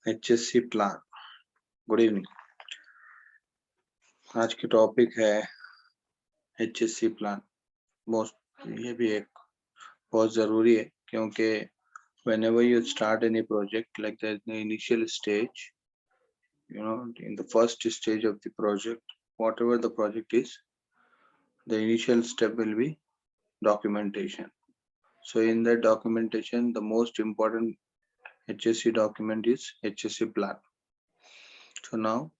HSC plan. Good evening. आज की topic है HSC प्लान। ये भी एक बहुत जरूरी है क्योंकि whenever you start any project like that, the initial stage, in the first stage of the project, whatever the project is, the initial step will be documentation. So in that documentation, the most important HSC document is HSC plan. So now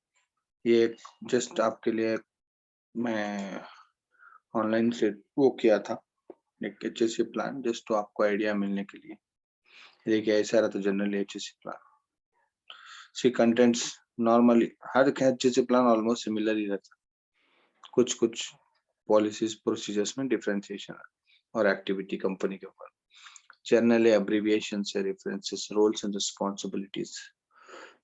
ये just आपके लिए मैं online से वो किया था एक HSC plan, just तो आपको आइडिया मिलने के लिए। देखिए ऐसा रहता generally HSC plan. See contents normally हर HSC प्लान ऑलमोस्ट सिमिलर ही रहता, कुछ कुछ पॉलिसीज प्रोसीजर्स में डिफरेंशिएशन और एक्टिविटी कंपनी के ऊपर। जनरली एब्रिविएशन से references, roles and responsibilities,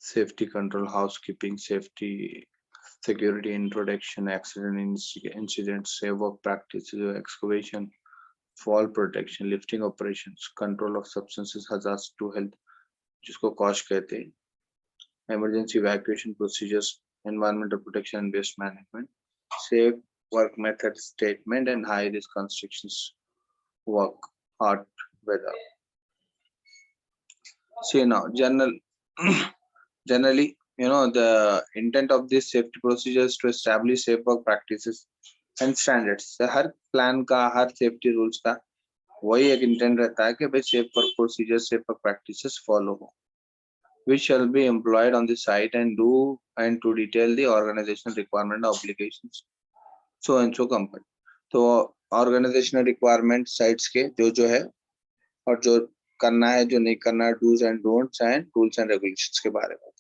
safety control, housekeeping, safety, security introduction, accident incidents, safe work practices, excavation, fall protection, lifting operations, control of substances hazards to health, जिसको cosh कहते हैं, emergency evacuation procedures, environmental protection and waste management, safe work method statement, and high risk constructions work, hot weather. See now, generally, the intent of this safety procedures to establish safe work practices and standards. Her plan का, हर safety rules का वही एक intent रहता है कि भाई safe work procedure, safe work practices follow हो, which shall be employed on the site and to detail the organizational requirement obligations so and so company. तो ऑर्गेनाइजेशनल रिक्वायरमेंट साइट्स के जो है और जो करना है, जो नहीं करना है, do's and don'ts and rules and regulations के बारे में।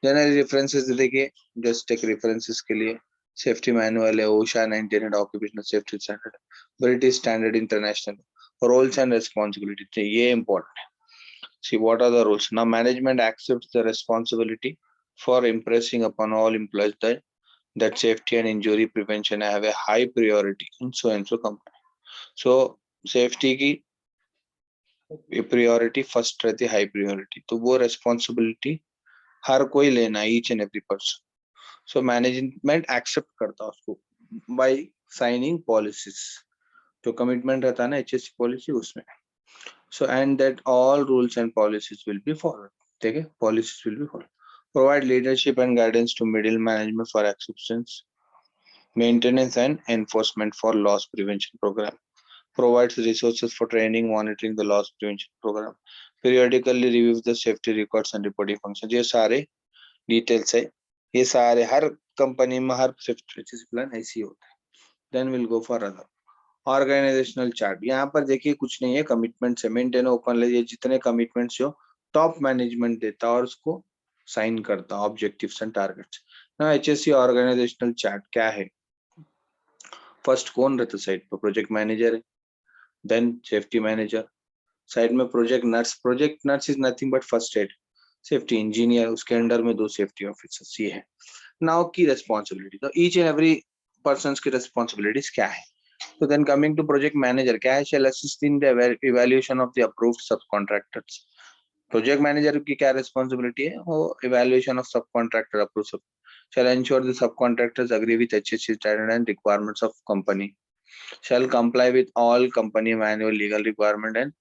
जनरल रेफरेंसेस देखिए, जस्ट एक रेफरेंसेस के लिए सेफ्टी मैनुअल है, OSHA 1900 occupational safety standard, British standard international, roles and responsibility, ये इंपॉर्टेंट है। See what are the rules. Now management accepts the responsibility for impressing upon all employees that safety and injury prevention have a high priority in so and so company. So safety की priority first रहती है, high priority, तो वो responsibility हर कोई लेना, each and every person. So management accept करता उसको by signing policies, जो commitment रहता है ना HSC policy उसमें. So and that all rules and policies will be followed. Okay, policies will be followed. Provide leadership and guidance to middle management for acceptance, maintenance and enforcement for loss prevention program. Provides resources for training, monitoring the loss prevention program. Periodically reviews the safety records and reporting functions. ये सारे details है, ये सारे हर company में हर safety plan ऐसी होता है. Then we'll go for other. Organisational chart, यहाँ पर देखिए कुछ नहीं है, कमिटमेंट से मेंटेन ओपन ले, ये जितने कमिटमेंट्स जो टॉप मैनेजमेंट देता है और उसको साइन करता है, ऑब्जेक्टिव्स एंड टारगेट्स ना। HSC ऑर्गेनाइजेशनल चार्ट क्या है? फर्स्ट कौन रहता साइड पर? प्रोजेक्ट मैनेजर है, देन सेफ्टी मैनेजर, साइड में project nurse is nothing but first aid, safety engineer, उसके अंडर में 2 सेफ्टी ऑफिसर्स, ये है। नाउ की रेस्पॉन्सिबिलिटी, तो ईच एंड एवरी पर्सन की रेस्पॉन्सिबिलिटीज क्या है? So then coming to project manager, क्या है? Shall assist in the evaluation of the approved subcontractors. Project manager की क्या responsibility है? वो evaluation of subcontractor approved sub. Shall ensure the subcontractors agree with HSC standard and requirements of company. Shall comply with all company manual legal requirement and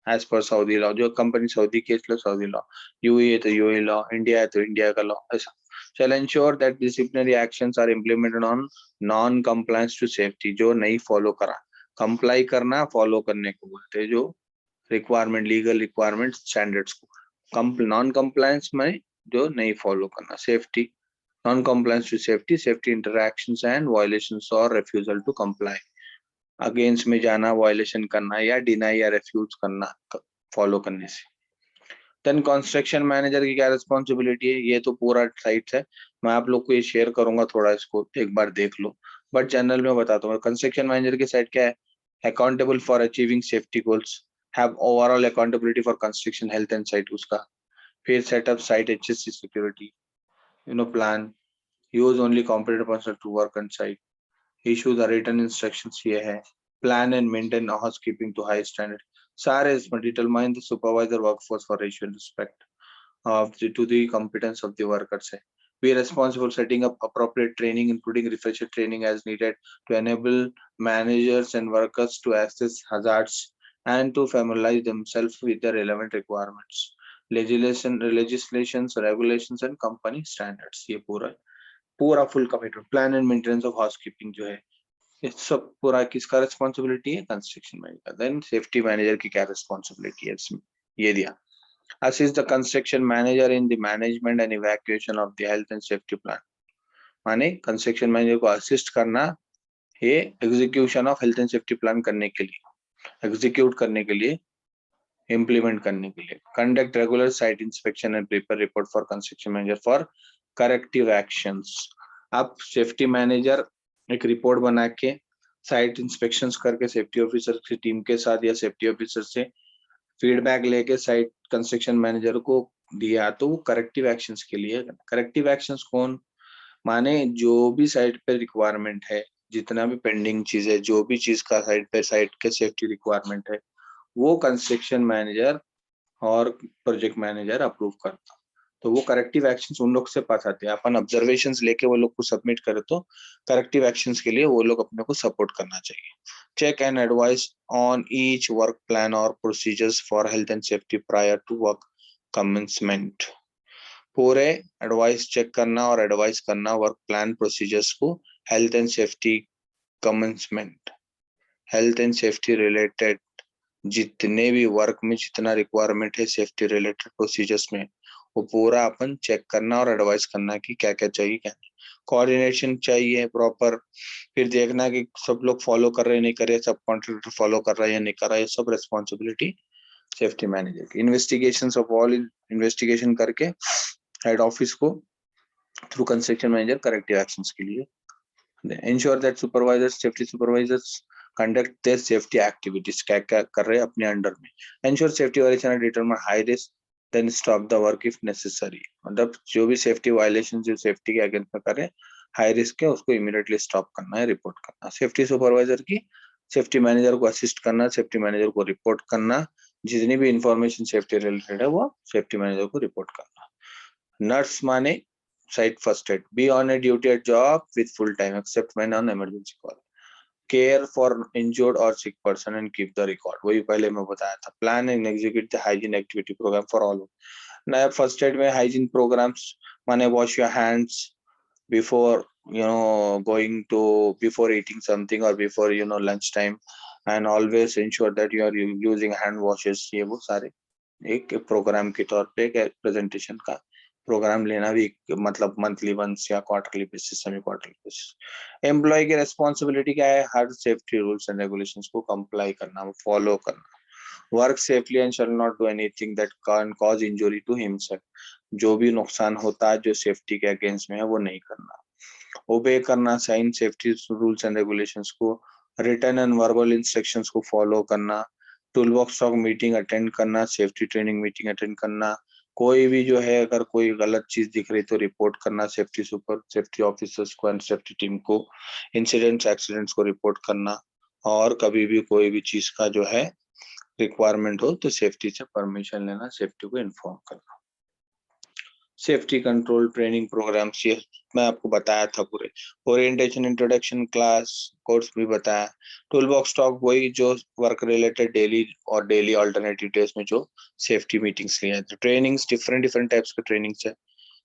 as per Saudi law. जो company Saudi की है Saudi law, UAE है तो UAE law, India है तो India का law, ऐसा. Shall ensure that disciplinary actions are implemented on non-compliance to safety. जो नहीं follow करा, comply करना follow करने को बोलते हैं, जो requirement, legal requirement, standards को. Non-compliance में जो नहीं follow करना, safety, non-compliance to safety, safety interactions and violations or refusal to comply. Against में जाना, वायलेशन करना या डिनाई या रेफ्यूज करना फॉलो करने से. देन कंस्ट्रक्शन मैनेजर की क्या रिस्पॉन्सिबिलिटी है? ये तो पूरा साइट है, मैं आप लोग को ये शेयर करूंगा, थोड़ा इसको एक बार देख लो, बट जनरल में बताता हूँ. कंस्ट्रक्शन मैनेजर की साइट क्या है? Accountable for achieving safety goals, have overall accountability for construction health and site उसका. फिर setup site HSC security, plan, use only competent person to work on site, issue the written instructions, ये है. Plan and maintain housekeeping to high standard. सारे इसमें determine the supervisor workforce for ratio and respect. to the competence of the workers. Be responsible for setting up appropriate training, including refresher training as needed, to enable managers and workers to access hazards and to familiarize themselves with the relevant requirements, legislations, regulations and company standards. ये पूरा full commitment. Plan and maintenance of housekeeping जो है, ये सब पूरा किसका responsibility है? Construction manager. Then safety manager की क्या responsibility है इसमें? ये दिया. Assist the construction manager in the management and evacuation of the health and safety plan. माने construction manager को assist करना ये execution of health and safety plan करने के लिए, execute करने के लिए, implement करने के लिए. Conduct regular site inspection and prepare report for construction manager for corrective actions. अब safety manager एक report बना के site inspections करके safety officer की टीम के साथ या safety officer से फीडबैक लेके साइट कंस्ट्रक्शन मैनेजर को दिया, तो वो करेक्टिव एक्शंस के लिए. करेक्टिव एक्शंस कौन? माने जो भी साइट पे रिक्वायरमेंट है, जितना भी पेंडिंग चीज है, जो भी चीज का साइट पे साइट के सेफ्टी रिक्वायरमेंट है, वो कंस्ट्रक्शन मैनेजर और प्रोजेक्ट मैनेजर अप्रूव करता. तो वो करेक्टिव एक्शंस उन लोग से पास आते हैं. अपन ऑब्जर्वेशंस लेके वो लोग को सबमिट करे तो करेक्टिव एक्शंस के लिए वो लोग अपने को सपोर्ट करना चाहिए. Check and advise on each work plan or procedures for health and safety prior to work commencement. पूरे एडवाइस चेक करना और एडवाइस करना वर्क प्लान प्रोसीजर्स को health and safety commencement, health and safety related जितने भी work में जितना requirement है सेफ्टी रिलेटेड प्रोसीजर्स में, वो पूरा अपन चेक करना और एडवाइस करना कि क्या क्या चाहिए, क्या नहीं. कोऑर्डिनेशन चाहिए प्रॉपर, फिर देखना कि सब लोग फॉलो कर रहे हैं नहीं कर रहे, सब कॉन्ट्रैक्टर फॉलो कर रहा है या नहीं कर रहा है, सब रिस्पॉन्सिबिलिटी सेफ्टी मैनेजर की. इन्वेस्टिगेशंस ऑफ ऑल इन्वेस्टिगेशन करके हेड ऑफिस को through construction manager corrective actions के लिए. Ensure that supervisors, safety supervisors conduct their safety activities. क्या क्या कर रहे हैं अपने अंडर में. Ensure safety violation and determine high risk, then stop the work if necessary. मतलब जो भी सेफ्टी वायलेशन जो सेफ्टी के अगेंस्ट में करे हाई रिस्क है, उसको इमीडिएटली स्टॉप करना है, रिपोर्ट करना. सेफ्टी सुपरवाइजर की सेफ्टी मैनेजर को असिस्ट करना, सेफ्टी मैनेजर को रिपोर्ट करना, जितनी भी इंफॉर्मेशन सेफ्टी रिलेटेड है वो सेफ्टी मैनेजर को रिपोर्ट करना. नर्स माने site first aid. Be on a duty at job with full time except when on emergency call. Care for injured or sick person and keep the record. वही पहले मैं बताया था. Plan and execute the hygiene activity program for all. नया first aid में hygiene programs माने wash your hands before before eating something or before lunch time, and always ensure that you are using hand washes. ये वो सारे एक programme के तौर पे एक प्रेजेंटेशन का प्रोग्राम लेना भी, मतलब मंथली वंस या quarterly basis, semi quarterly basis. Employee की रिस्पॉन्सिबिलिटी क्या है? हर सेफ्टी रूल्स एंड रेगुलेशंस को कंप्लाई करना, फॉलो करना. Work safely and shall not do anything that can cause injury to himself. जो भी नुकसान होता है जो सेफ्टी के अगेंस्ट में है वो नहीं करना. ओबे करना sign safety rules and regulations को, रिटन एंड वर्बल इंस्ट्रक्शंस को फॉलो करना. Tool box talk meeting attend करना, सेफ्टी ट्रेनिंग मीटिंग अटेंड करना. कोई भी जो है अगर कोई गलत चीज दिख रही तो रिपोर्ट करना सेफ्टी ऑफिसर्स को एंड सेफ्टी टीम को. इंसिडेंट्स एक्सीडेंट्स को रिपोर्ट करना, और कभी भी कोई भी चीज का जो है रिक्वायरमेंट हो तो सेफ्टी से परमिशन लेना, सेफ्टी को इन्फॉर्म करना. सेफ्टी कंट्रोल ट्रेनिंग प्रोग्राम्स ये मैं आपको बताया था. पूरे ओरिएंटेशन इंट्रोडक्शन क्लास कोर्स भी बताया. टूल बॉक्स टॉक वही जो वर्क रिलेटेड डेली और डेली अल्टरनेटिव डेज में जो सेफ्टी मीटिंग्स लिए थे. ट्रेनिंग्स डिफरेंट टाइप्स के ट्रेनिंग्स है,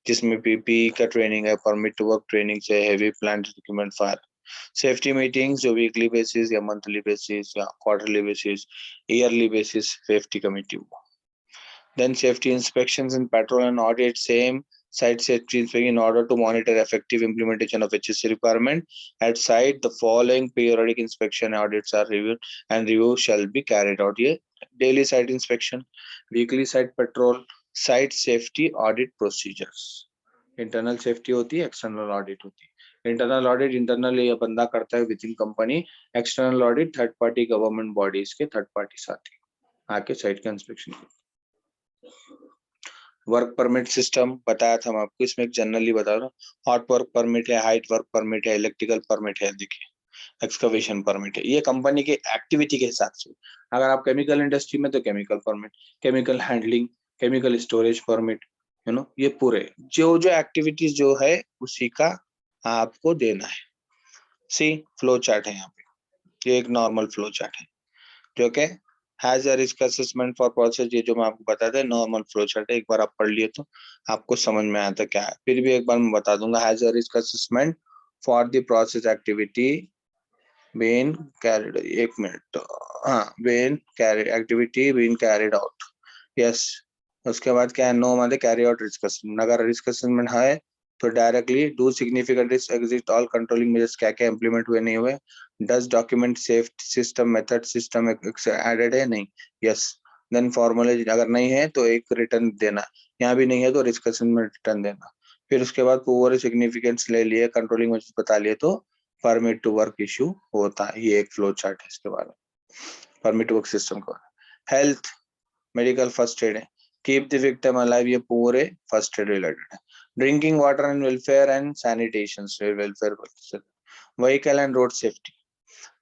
जिसमें पीपीई का ट्रेनिंग है, परमिट टू वर्क ट्रेनिंग है, heavy plant equipment fire. Safety meetings जो वीकली बेसिस या मंथली बेसिस या quarterly basis, yearly basis safety committee. Then safety inspections and patrol and audit, same site safety inspection in order to monitor effective implementation of HSC requirement at site. The following periodic inspection audits are reviewed and review shall be carried out. ये daily site inspection, weekly site patrol, site safety audit procedures. Internal safety होती है, external audit होती है. Internal audit internal ये बंदा करता है within company. External audit third party government bodies के third party साथी आके site का inspection. वर्क परमिट सिस्टम बताया था मैं आपको, इसमें एक जनरली बता रहा हूँ. हॉट वर्क परमिट है, हाइट वर्क परमिट है, इलेक्ट्रिकल परमिट है, देखिए एक्सकवेशन परमिट है. ये कंपनी के एक्टिविटी के हिसाब से. अगर आप केमिकल इंडस्ट्री में तो chemical permit, chemical handling, chemical storage permit, ये पूरे जो जो एक्टिविटीज जो है उसी का आपको देना है। सी फ्लो चार्ट है यहाँ पे, ये एक नॉर्मल फ्लो चार्ट है जो कि has a risk assessment for process. ये जो मैं आपको बताता है नॉर्मल फ्लो चार्ट है, एक बार आप पढ़ लिए तो आपको समझ में आता क्या है। फिर भी एक बार मैं बता दूंगा, has a risk assessment for the process activity been carried, एक मिनट, हाँ, been carried activity been carried out, yes. उसके बाद क्या है, नो मतलब कैरी आउट रिस्क असेसमेंट। अगर रिस्क असेसमेंट है तो directly do significant risk exist all controlling measures, क्या क्या इंप्लीमेंट हुए नहीं हुए, does document safety system method system added है नहीं, यस। देन फॉर्मूले, अगर नहीं है तो एक रिटर्न देना, यहाँ भी नहीं है तो रिस्क असेसमेंट रिटर्न देना। फिर उसके बाद पूरे सिग्निफिकेंस ले लिए, कंट्रोलिंग मेजर्स बता लिए तो परमिट टू वर्क इशू होता है। ये एक फ्लो चार्ट है इसके बारे में, परमिट टू वर्क सिस्टम का। हेल्थ मेडिकल फर्स्ट एड है, कीप द विक्टिम अलाइव, ये पूरे फर्स्ट एड रिलेटेड है। Drinking water and welfare and sanitation, welfare, vehicle and road safety.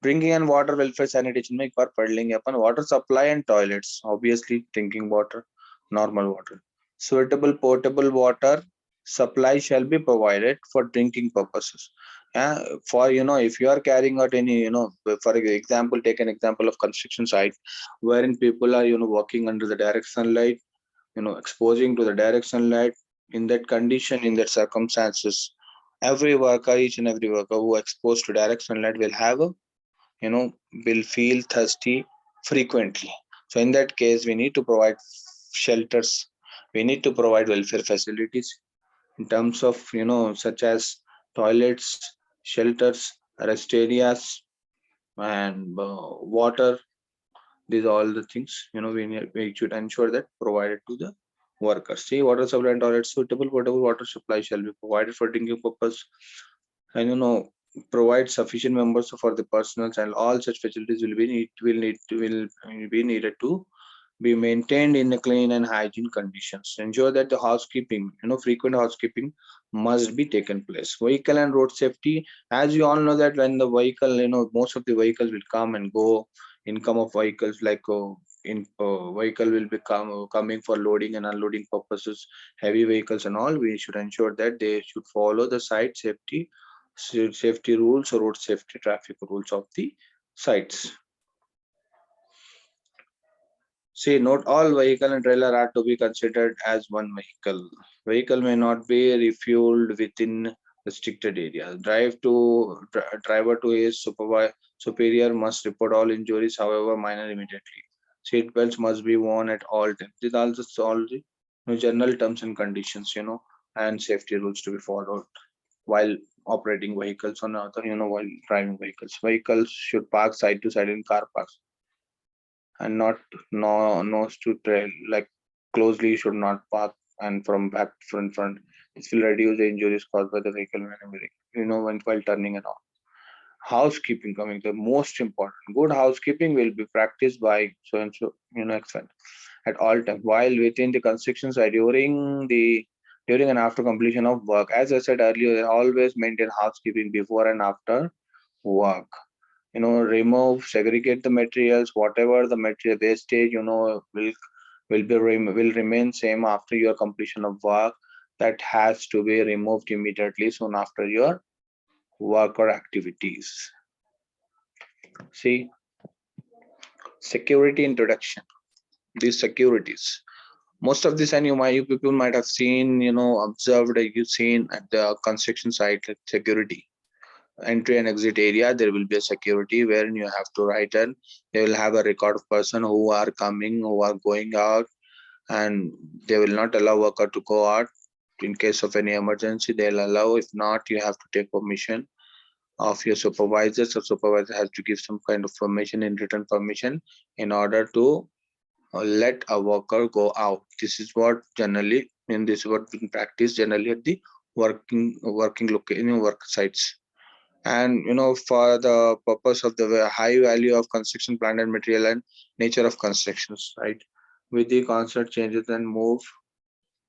Drinking and water welfare sanitation में एक बार पढ़ लेंगे अपन। Water supply and toilets, obviously drinking water, normal water. Suitable portable water supply shall be provided for drinking purposes. For if you are carrying out any, for example, take an example of construction site wherein people are working under the direct sunlight, exposing to the direct sunlight. In that condition, in that circumstances, every worker, each and every worker who exposed to direct sunlight will have a, will feel thirsty frequently. So in that case, we need to provide shelters, we need to provide welfare facilities in terms of such as toilets, shelters, rest areas, and water. These are all the things we should ensure that provided to the workers. See, water supply and toilets, suitable potable water supply shall be provided for drinking purpose, and provide sufficient members for the personnel, and all such facilities will be needed to be maintained in a clean and hygiene conditions. Ensure that the housekeeping, frequent housekeeping must be taken place. Vehicle and road safety, as you all know that when the vehicle, most of the vehicles will come and go. Income of vehicles like vehicle will become coming for loading and unloading purposes, heavy vehicles and all. We should ensure that they should follow the site safety rules or road safety traffic rules of the sites. See, not all vehicle and trailer are to be considered as one vehicle. Vehicle may not be refueled within restricted areas. Driver to his superior must report all injuries, however minor, immediately. Seat belts must be worn at all times. These are just all the general terms and conditions, and safety rules to be followed while operating vehicles on other, while driving vehicles. Vehicles should park side to side in car parks and not nose to trail, like closely. You should not park and from back to front. This will reduce the injuries caused by the vehicle maneuvering, when while turning and all. Housekeeping coming, the most important. Good housekeeping will be practiced by so and so, expert at all times while within the construction site during and after completion of work. As I said earlier, always maintain housekeeping before and after work. Remove, segregate the materials, whatever the material wastage, will remain same after your completion of work. That has to be removed immediately soon after your work or activities. See, security introduction. These securities. Most of this, and you people might have seen, observed, you've seen at the construction site, like security entry and exit area, there will be a security wherein you have to write, and they will have a record of person who are coming, who are going out, and they will not allow worker to go out. In case of any emergency, they'll allow. If not, you have to take permission of your supervisor. So supervisor has to give some kind of permission, in written permission, in order to let a worker go out. This is what generally, in this what in practice generally at the working location, work sites. And for the purpose of the high value of construction plant and material and nature of constructions, right? With the constant changes and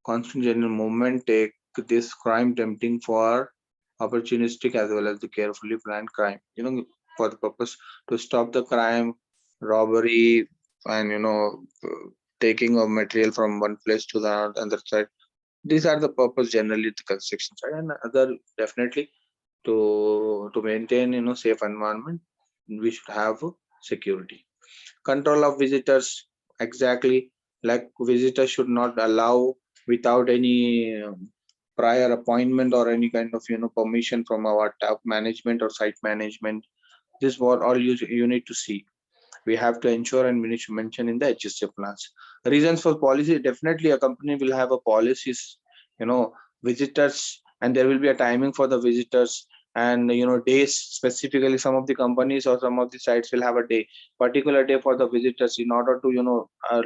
constant general movement, take this crime tempting for opportunistic as well as the carefully planned crime, for the purpose to stop the crime, robbery, and taking of material from one place to the other side. These are the purpose generally the construction side, and other definitely to maintain safe environment, we should have security. Control of visitors, exactly, like visitors should not allow without any prior appointment or any kind of permission from our top management or site management. This what all you need to see. We have to ensure and we need to mention in the HSA plans. Reasons for policy, definitely a company will have a policies, you know, visitors, and there will be a timing for the visitors, and days specifically. Some of the companies or some of the sites will have a day, particular day for the visitors in order to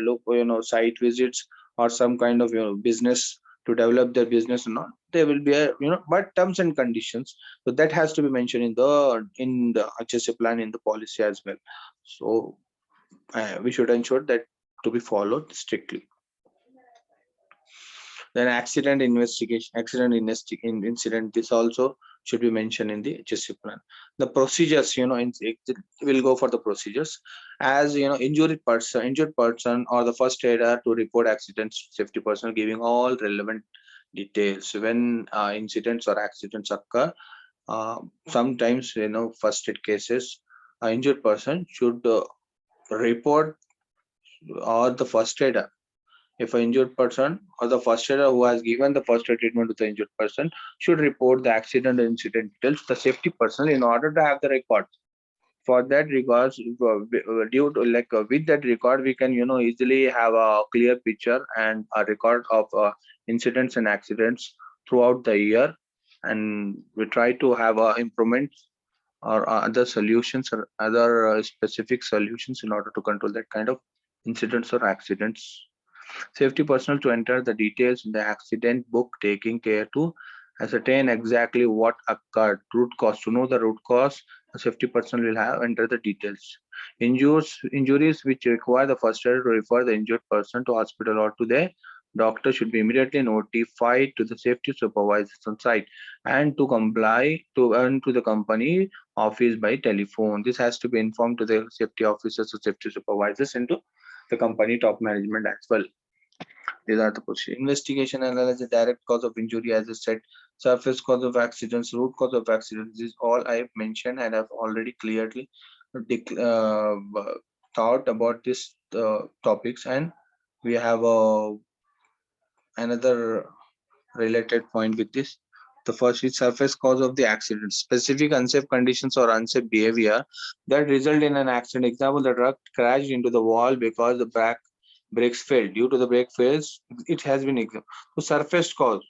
look site visits or some kind of business to develop their business or not. There will be a but terms and conditions, so that has to be mentioned in the HSA plan, in the policy as well. So we should ensure that to be followed strictly. Then incident, this also should be mentioned in the HSC plan. The procedures, will go for the procedures, as injured person or the first aider to report accidents, safety personnel giving all relevant details when incidents or accidents occur. Sometimes first aid cases, injured person should report, or the first aider, if an injured person or the first aider who has given the first aid treatment to the injured person should report the accident and incident details to the safety personnel in order to have the record. For that regards, due to with that record, we can easily have a clear picture and a record of incidents and accidents throughout the year, and we try to have improvements or other solutions or other specific solutions in order to control that kind of incidents or accidents. Safety personnel to enter the details in the accident book, taking care to ascertain exactly what occurred. Root cause, to know the root cause, the safety personnel will have enter the details. Injuries which require the first aid to refer the injured person to hospital or to the doctor should be immediately notified to the safety supervisors on site and to comply to earn to the company office by telephone. This has to be informed to the safety officers or safety supervisors and to the company top management as well. These are the procedure. Investigation, analyze the direct cause of injury, as I said, surface cause of accidents, root cause of accidents. This is all I have mentioned and I've already clearly thought about this topics, and we have another related point with this. The first is surface cause of the accident. Specific unsafe conditions or unsafe behavior that result in an accident. Example, the truck crashed into the wall because the brakes failed. Due to the brake fails, it has been examined. So surface cause.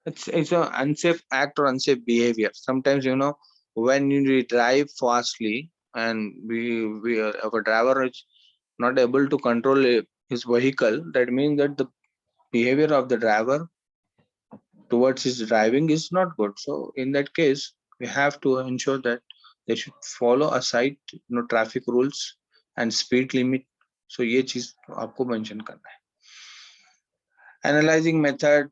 It's an unsafe act or unsafe behavior. Sometimes when you drive fastly and if a driver is not able to control his vehicle, that means that the behavior of the driver towards his driving is not good. So in that case, we have to ensure that they should follow a site traffic rules and speed limit. So ये चीज आपको mention करना है. Analyzing method,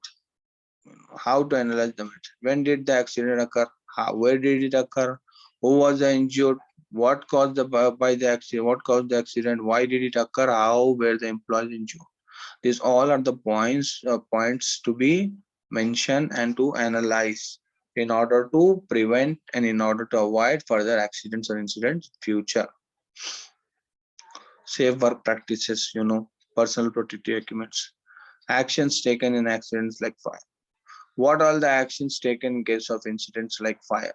how to analyze the method. When did the accident occur? Where did it occur? Who was the injured? What caused by the accident? What caused the accident? Why did it occur? How were the employees injured? These all are the points to be mentioned and to analyze in order to prevent and in order to avoid further accidents or incidents future. Safe work practices, personal protective equipments. Actions taken in accidents like fire. What all the actions taken in case of incidents like fire?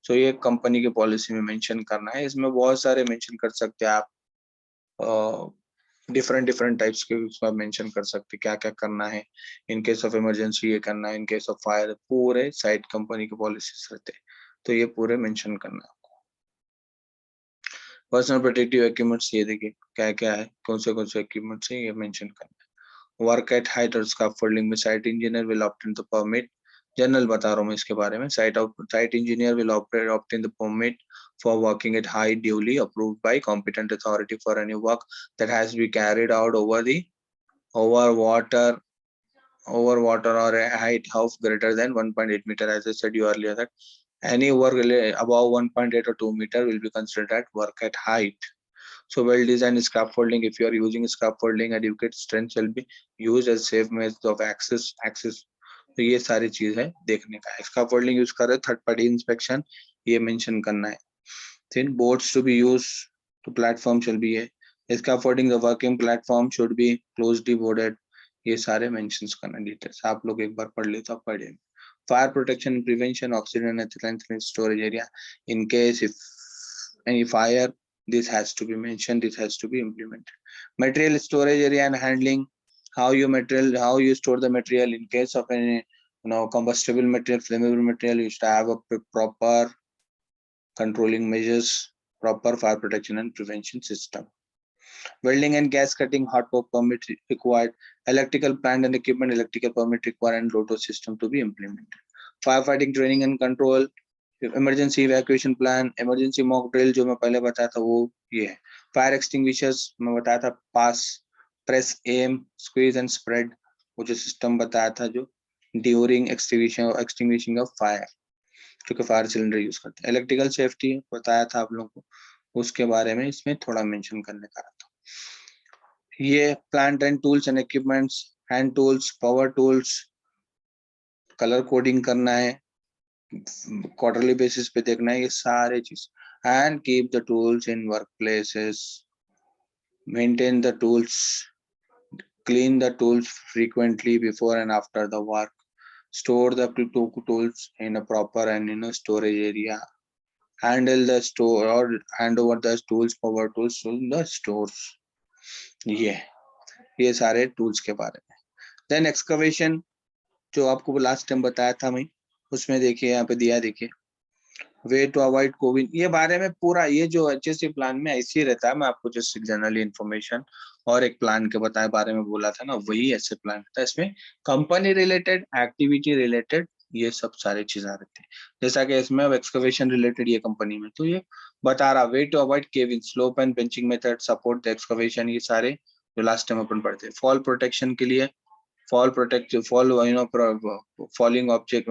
So ये company के policy में mention करना है. इसमें बहुत सारे mention कर सकते हैं आप. डिफरेंट टाइप्स के उसमें मेंशन कर सकते क्या क्या करना है. इन केस ऑफ इमरजेंसी ये करना है, इन केस ऑफ फायर पूरे साइट कंपनी के पॉलिसीज रहते हैं, तो ये पूरे मेंशन करना है आपको. पर्सनल प्रोटेक्टिव इक्विपमेंट्स ये देखिए क्या क्या है, कौन से इक्विपमेंट्स है, ये मेंशन करना है. वर्क एट हाइट और स्कैफोल्डिंग में site engineer will obtain the permit. General बता रहा हूँ मैं इसके बारे में. Site engineer will obtain the permit for working at height duly approved by competent authority for any work that has to be carried out over water or a height of greater than 1.8 meter. As I said you earlier that any work above 1.8 or 2 meter will be considered at work at height. So well designed scaffolding, if you are using scaffolding, adequate strength shall be used as safe method of access तो ये सारी चीज है देखने का। Scaffolding use कर रहे third party inspection, ये मेंशन करना है। then boards to be used to platform shall be a scaffolding, the working platform should be closely boarded, ये सारे मेंशंस करना डिटेल्स आप लोग एक बार पढ़ ले तो आप पढ़िए। Fire protection prevention oxygen and storage area in case if any fire, this has to be mentioned, this has to be implemented. Material storage area and handling, how you store the material in case of any combustible material, flammable material, you should have a proper controlling measures, proper fire protection and prevention system. Welding and gas cutting, hot work permit required, electrical plant and equipment, electrical permit required, and rotor system to be implemented. Firefighting training and control, emergency evacuation plan, emergency mock drill जो मैं पहले बताया था वो ये है. Fire extinguishers मैं बताया था pass, press, aim, squeeze and spread, वो जो system बताया था जो during extinguishing of fire, क्योंकि फायर सिलेंडर यूज करते हैं. इलेक्ट्रिकल सेफ्टी बताया था आप लोगों को, उसके बारे में इसमें थोड़ा मेंशन करने का था. ये plant and tools and equipments, hand tools, power tools, colour coding करना है, क्वार्टरली बेसिस पे देखना है ये सारे चीज. And keep the tools in work places, maintain the tools, clean the tools frequently before and after the work, store the tools in a proper and storage area, handle the store or hand over the tools, power tools to the stores. ये सारे tools के बारे में. Then excavation जो आपको last time बताया था मैं, उसमें देखिए यहाँ पे दिया, देखिए वे टू अवॉइड कोविड, ये बारे में पूरा ये जो HSC प्लान में ऐसे ही रहता है. मैं आपको जस्ट जनरली इन्फॉर्मेशन और एक प्लान के बताए बारे में बोला था ना, वही ऐसे प्लान रहता है. इसमें कंपनी रिलेटेड, एक्टिविटी रिलेटेड, ये सब सारी चीजें रहती है. जैसा कि इसमें अब एक्सकवेशन रिलेटेड ये कंपनी में तो ये बता रहा, way to avoid caving, slope and benching method, support the excavation, ये सारे जो लास्ट टाइम अपन पढ़ते हैं. फॉल प्रोटेक्शन के लिए, fall protect, fall falling object,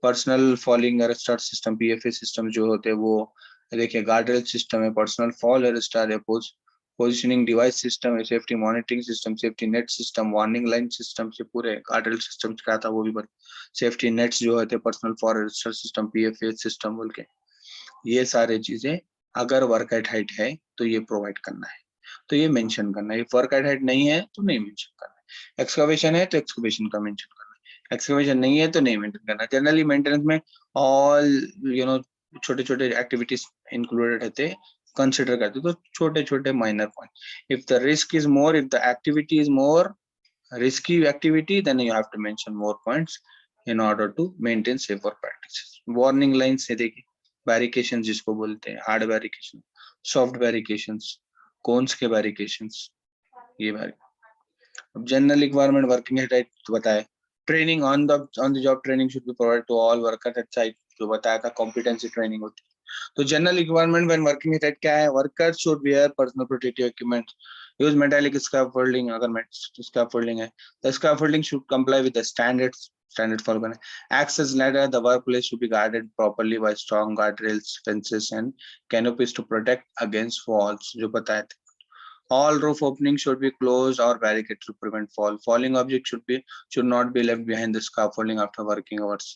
personal falling arrester system, PFA system जो होते हैं वो देखिए, गार्डरेल सिस्टम है, पर्सनल फॉल अरेस्टर है, पोजिशनिंग डिवाइस सिस्टम है, safety monitoring system, safety net system, warning line system से पूरे गार्डरेल सिस्टम क्या था वो भी बन, सेफ्टी नेट्स जो होते हैं, personal fall arrester system, PFA system बोल के, ये सारे चीजें अगर वर्क एट हाइट है तो ये प्रोवाइड करना है, तो ये मेंशन करना है. वर्क एट हाइट नहीं है तो नहीं मेंशन करना है. एक्सकवेशन है तो एक्सकवेशन का मेंशन करना है, एक्सकवेशन नहीं है तो नहीं मेंशन करना. जनरली मेंटेनेंस में ऑल छोटे छोटे एक्टिविटीज इंक्लूडेड रहते, कंसिडर करते, तो छोटे छोटे minor point. If the risk is more, if the activity is more risky activity, then you have to mention more points in order to maintain safer practices. Warning lines है देखिए, बैरिकेशन जिसको बोलते हैं, hard barrication, soft barrications, cones के barrications, ये अब general requirement working at site बताया. Training on the job training should be provide to all worker at site, जो बताया था कॉम्पिटेंसी ट्रेनिंग होती है. तो general requirement when working at site क्या है, worker should wear personal protective equipment, use metallic scaffolding, अगर scaffolding है, the scaffolding should comply with the standard follow करना. Access ladder, the workplace should be guarded properly by strong guardrails, fences and canopies to protect against falls, जो बताया था. All roof openings should be closed or barricaded to prevent fall. Falling objects should not be left behind the scaffolding after working hours.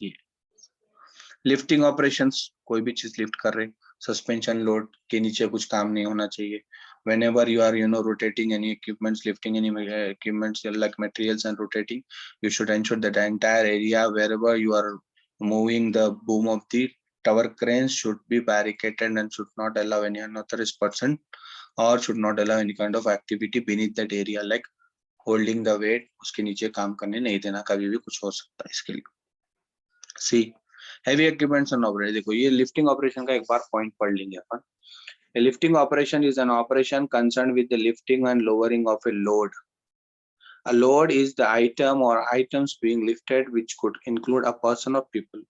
Lifting operations, कोई भी चीज lift कर रहे, suspension load के नीचे कुछ काम नहीं होना चाहिए. whenever you are rotating any equipments, lifting any equipments like materials and rotating, you should ensure that the entire area wherever you are moving the boom of the tower cranes should be barricaded and should not allow any unauthorized person or should not allow any kind of activity beneath that area like holding the weight. उसके नीचे काम करने नहीं देना, कभी भी कुछ हो सकता है इसके लिए. सी heavy equipments and operation, देखो ये lifting operation का एक बार point पढ़ लेंगे अपन. A lifting operation is an operation concerned with the lifting and lowering of a load. A load is the item or items being lifted which could include a person or people.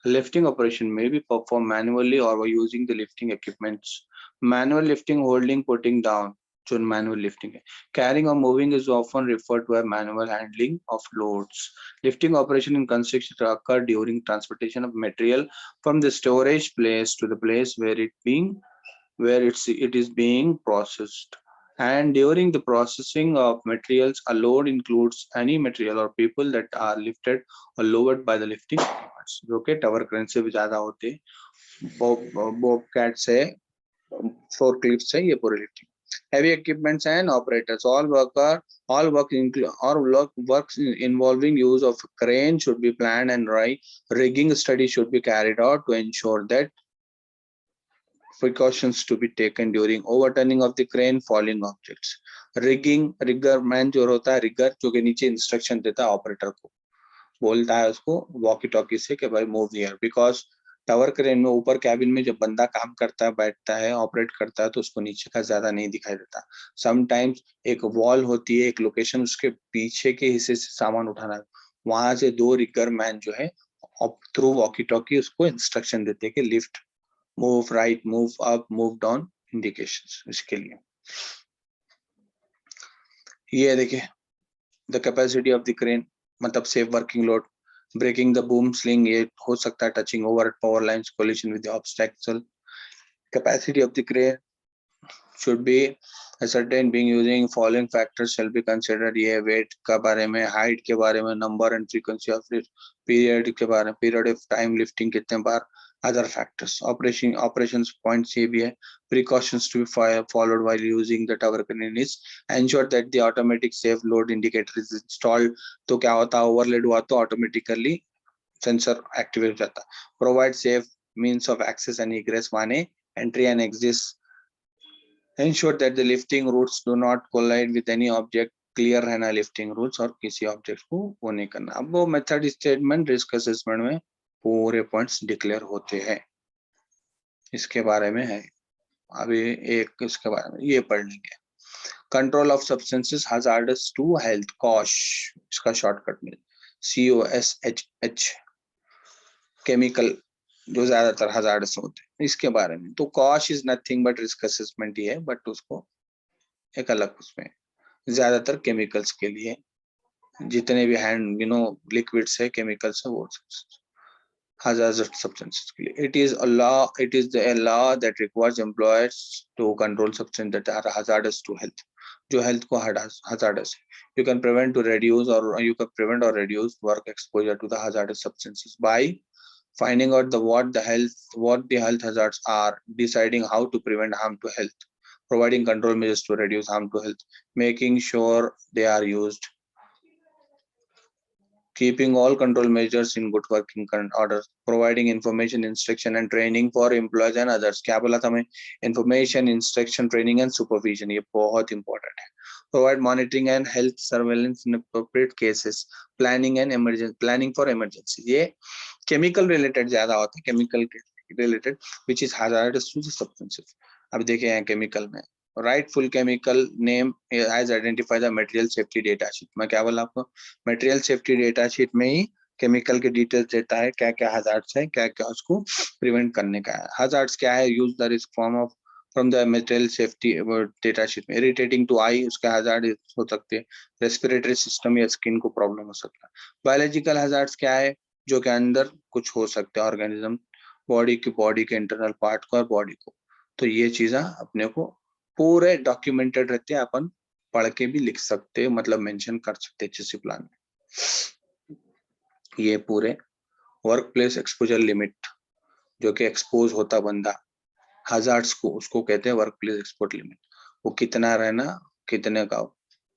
A lifting operation may be performed manually or by using the lifting equipments. Manual lifting, holding, putting down, जो manual lifting है. Carrying or moving is often referred to as manual handling of loads. Lifting operation in construction occur during transportation of material from the storage place to the place where it is being processed. And during the processing of materials, a load includes any material or people that are lifted or lowered by the lifting equipments, जो कि tower crane से भी ज्यादा होते हैं, Bobcat से, forklift से, ये पूरे lifting. Heavy equipments and operators, works involving use of crane should be planned, and rigging study should be carried out to ensure that precautions to be taken during overturning of the crane, falling objects. Rigger man जो होता है, rigger जो के नीचे instruction देता है operator को, बोलता है उसको वॉकी टॉकी से कि भाई move here, because tower crane में ऊपर कैबिन में जब बंदा काम करता है, बैठता है, ऑपरेट करता है, तो उसको नीचे का ज्यादा नहीं दिखाई देता. समटाइम्स एक वॉल होती है, एक लोकेशन, उसके पीछे के हिस्से से सामान उठाना, वहां से 2 रिगर मैन जो है थ्रू वॉकी टॉकी उसको इंस्ट्रक्शन देते हैं कि lift, move right, move up, move down, indications. इसके लिए ये देखिए the capacity of the crane, मतलब safe working load. Breaking the boom sling, ये हो सकता है touching over power lines, collision with the obstacle. Capacity of the crane should be ascertained being using following factors shall be considered. ये weight का बारे में, height के बारे में, number and frequency of period के बारे में, period of time lifting कितने बार, other factors. Operations points ये भी है. Precautions to be followed while using the tower crane is ensure that the automatic safe load indicator is installed. तो क्या होता है, overload हुआ तो automatically sensor activate हो जाता. Provide safe means of access and egress, माने entry and exit. Ensure that the lifting routes do not collide with any object. Clear रहना लिफ्टिंग रूट्स, और किसी ऑब्जेक्ट को वो नहीं करना. अब वो मेथड स्टेटमेंट रिस्क असेसमेंट में पूरे पॉइंट्स डिक्लेयर होते हैं. इसके बारे में है, अभी एक इसके बारे में ये पढ़ लेंगे. Control of substances hazardous to health, COSHH, इसका शॉर्टकट में COSHH, केमिकल जो ज्यादातर हजार्डस होते हैं, इसके बारे में. तो COSHH is nothing but risk assessment ही है, बट उसको एक अलग उसमें, ज्यादातर केमिकल्स के लिए, जितने भी हैंड लिक्विड्स है, केमिकल्स है, वो hazardous substances के लिए. It is a law that requires employers to control substances that are hazardous to health, जो health को hazardous. You can prevent or reduce work exposure to the hazardous substances by finding out what the health hazards are, deciding how to prevent harm to health, providing control measures to reduce harm to health, making sure they are used, keeping all control measures in good working order, providing information, instruction and training for employees and others. क्या बोला था मैं, information, instruction, training and supervision, ये बहुत important है. Provide monitoring and health surveillance in appropriate cases, planning for emergency. ये chemical related ज्यादा होता है, chemical related which is hazardous to the substances. अब देखें यहाँ chemical में, write full chemical name as identify the material safety data sheet. मैं क्या बोला आपको, material safety data sheet में ही केमिकल के डिटेल्स देता है, क्या क्या हजार्ड्स है, क्या क्या उसको प्रिवेंट करने का है. हजार्ड्स क्या है, use the risk form of from the material safety data sheet में. इरिटेटिंग टू आई, उसके हजार्ड हो सकते हैं, रेस्पिरेटरी सिस्टम या स्किन को प्रॉब्लम हो सकता है. बायोलॉजिकल हजार्ड्स क्या है, जो के अंदर कुछ हो सकते हैं ऑर्गेनिज्म, बॉडी के इंटरनल पार्ट को और बॉडी को. तो ये चीजें अपने को पूरे डॉक्यूमेंटेड रहते हैं, अपन पढ़ के भी लिख सकते, मतलब मेंशन कर सकते HSC प्लान में. ये पूरे वर्क प्लेस एक्सपोजर लिमिट, जो कि एक्सपोज होता बंदा हजार्ड्स को, उसको कहते हैं वर्क प्लेस एक्सपोजर लिमिट. वो कितना रहना, कितने का,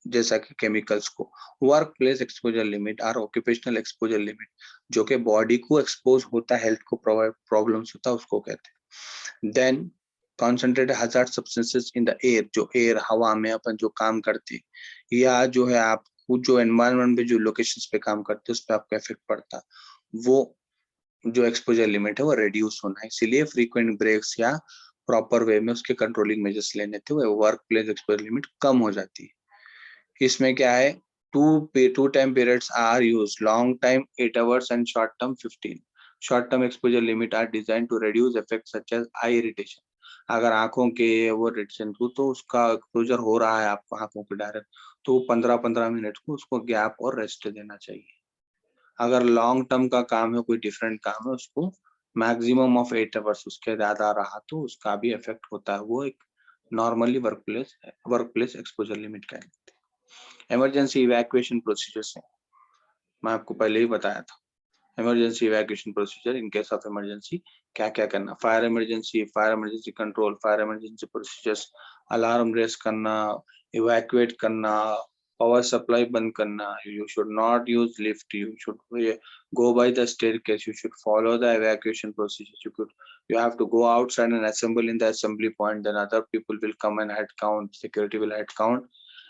जैसा कि केमिकल्स को वर्क प्लेस एक्सपोजर लिमिट और ऑक्यूपेशनल एक्सपोजर लिमिट, जो कि बॉडी को एक्सपोज होता है, हेल्थ को प्रॉब्लम्स होता है, उसको कहते हैं. Then concentrated hazard substances in the air, जो एयर हवा में अपन जो काम करते, या जो है आप जो एनवायरनमेंट पे जो लोकेशंस पे काम करते, उस पर आपका इफेक्ट पड़ता, वो जो एक्सपोजर लिमिट है वो रिड्यूस होना है. इसीलिए फ्रीक्वेंट ब्रेक्स या प्रॉपर वे में उसके कंट्रोलिंग मेजर्स लेने थे, वो वर्क प्लेस एक्सपोजर लिमिट कम हो जाती है. इसमें क्या है, two time periods are used, long time 8 hours and short term 15. Short term exposure limit are designed to reduce effects such as eye irritation. अगर आंखों के वो इरिटेशन तो उसका एक्सपोजर हो रहा है आपको आंखों पे डायरेक्ट, तो 15-15 मिनट को उसको गैप और रेस्ट देना चाहिए. अगर लॉन्ग टर्म का काम है, कोई डिफरेंट काम है, उसको मैक्सिमम ऑफ 8 आवर्स उसके ज्यादा रहा तो उसका भी इफेक्ट होता है, वो एक नॉर्मली वर्कप्लेस एक्सपोजर लिमिट क्या कहते हैं। इमरजेंसी इवैक्यूएशन प्रोसीजर्स हैं, मैं आपको पहले ही बताया था। Emergency evacuation procedure in case of emergency क्या क्या करना, fire emergency control, fire emergency procedures, alarm raise करना, इवैक्यूएट करना, पावर सप्लाई बंद करना, you should not use lift, you should go by the staircase, you should follow the evacuation procedures, you have to go outside and assemble in the assembly point, then other people will come and head count, security will head count.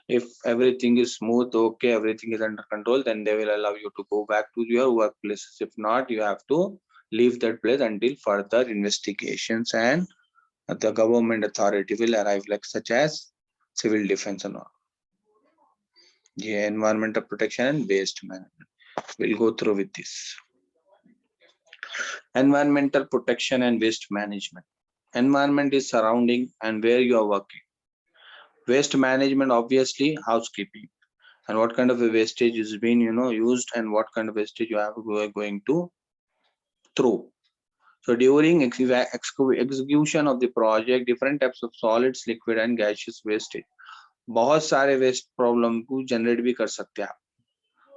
If everything is smooth, okay, everything is under control, then they will allow you to go back to your workplaces. If not, you have to leave that place until further investigations and the government authority will arrive, like such as civil defense and all. Yeah, environmental protection and waste management. We'll go through with this. Environmental protection and waste management. Environment is surrounding and where you are working. Waste management, obviously, housekeeping. And what kind of a wastage is being, used, and what kind of wastage you are going to throw. So during execution of the project, different types of solids, liquid and gaseous wastage. बहुत सारे waste problem को generate भी कर सकते हैं आप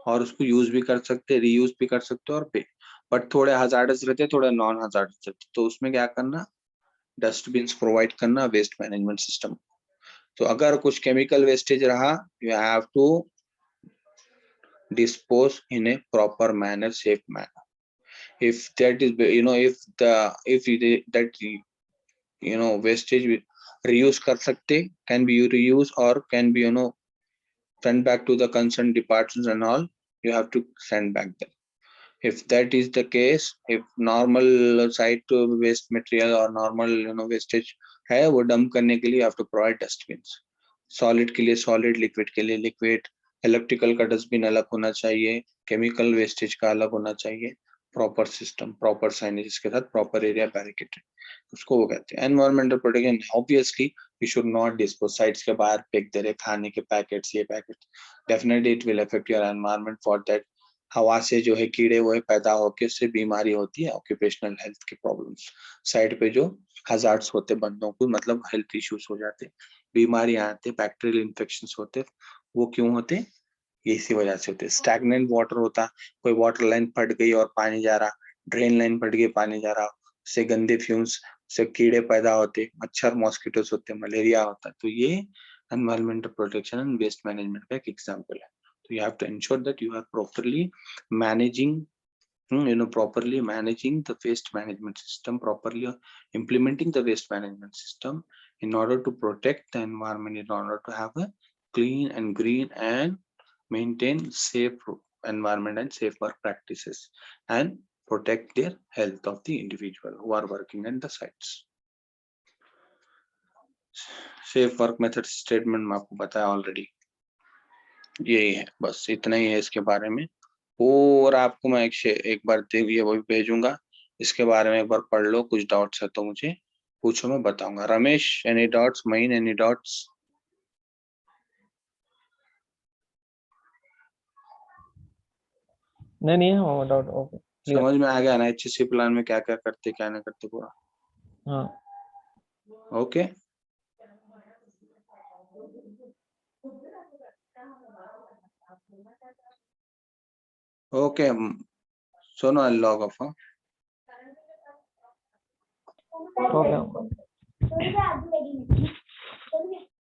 और उसको यूज भी कर सकते हैं, रीयूज भी कर सकते हैं और पे, बट थोड़े हजार्डस रहते हैं, थोड़े नॉन हजार्डस रहते हैं, तो उसमें क्या करना, डस्टबिन्स प्रोवाइड करना वेस्ट मैनेजमेंट सिस्टम। तो अगर कुछ केमिकल वेस्टेज रहा, you have to dispose in a proper manner, safe manner. If that is, that wastage reuse कर सकते, can be reused or can be send back to the concerned departments and all, you have to send back them. If that is the case, if normal site waste material or normal wastage है वो dump करने के लिए, you have to provide dustbins. Solid के लिए solid, liquid के लिए liquid, electrical का डस्टबिन अलग होना चाहिए, केमिकल वेस्टेज का अलग होना चाहिए, प्रॉपर सिस्टम, प्रॉपर साइनेज के साथ, प्रॉपर एरिया बैरिकेटेड, उसको वो कहते हैं environmental protection. Obviously you should not dispose sites के बाहर फेंक दे रहे खाने के पैकेट्स, ये packet, definitely it will affect your environment. For that हवा से जो है कीड़े वो है पैदा होके उससे बीमारी होती है, ऑक्यूपेशनल हेल्थ के प्रॉब्लम्स, साइड पे जो हजार्ड्स होते बंदों को, मतलब हेल्थ इश्यूज हो जाते, बीमारियां आते, बैक्टीरियल इन्फेक्शंस होते, वो क्यों होते, इसी वजह से होते। स्टैग्नेंट वाटर होता, कोई वाटर लाइन फट गई और पानी जा रहा, ड्रेन लाइन फट गई पानी जा रहा, उससे गंदे फ्यूम्स से कीड़े पैदा होते, मच्छर मॉस्किटोस होते, मलेरिया होता, तो ये environmental protection and waste management का एक एग्जांपल है। तो you have to ensure that you are properly managing properly managing the waste management system, properly implementing the waste management system in order to protect the environment, in order to have a clean and green and maintain safe environment and safe work practices and protect their health of the individual who are working at the sites. Safe work method statement मैं आपको बताया already, यही है, बस इतना ही है इसके बारे में। और आपको मैं एक बार ये वो भेजूंगा, इसके बारे में एक बार पढ़ लो, कुछ डाउट्स है तो मुझे पूछो, मैं बताऊंगा। Ramesh, any doubts? महीन, एनी डाउट्स? नहीं है डाउट, ओके समझ में आ गया ना एचएससी प्लान में क्या क्या करते क्या नहीं करते पूरा? हाँ ओके ओके, सुनो, आई लॉग ऑफ। ओके।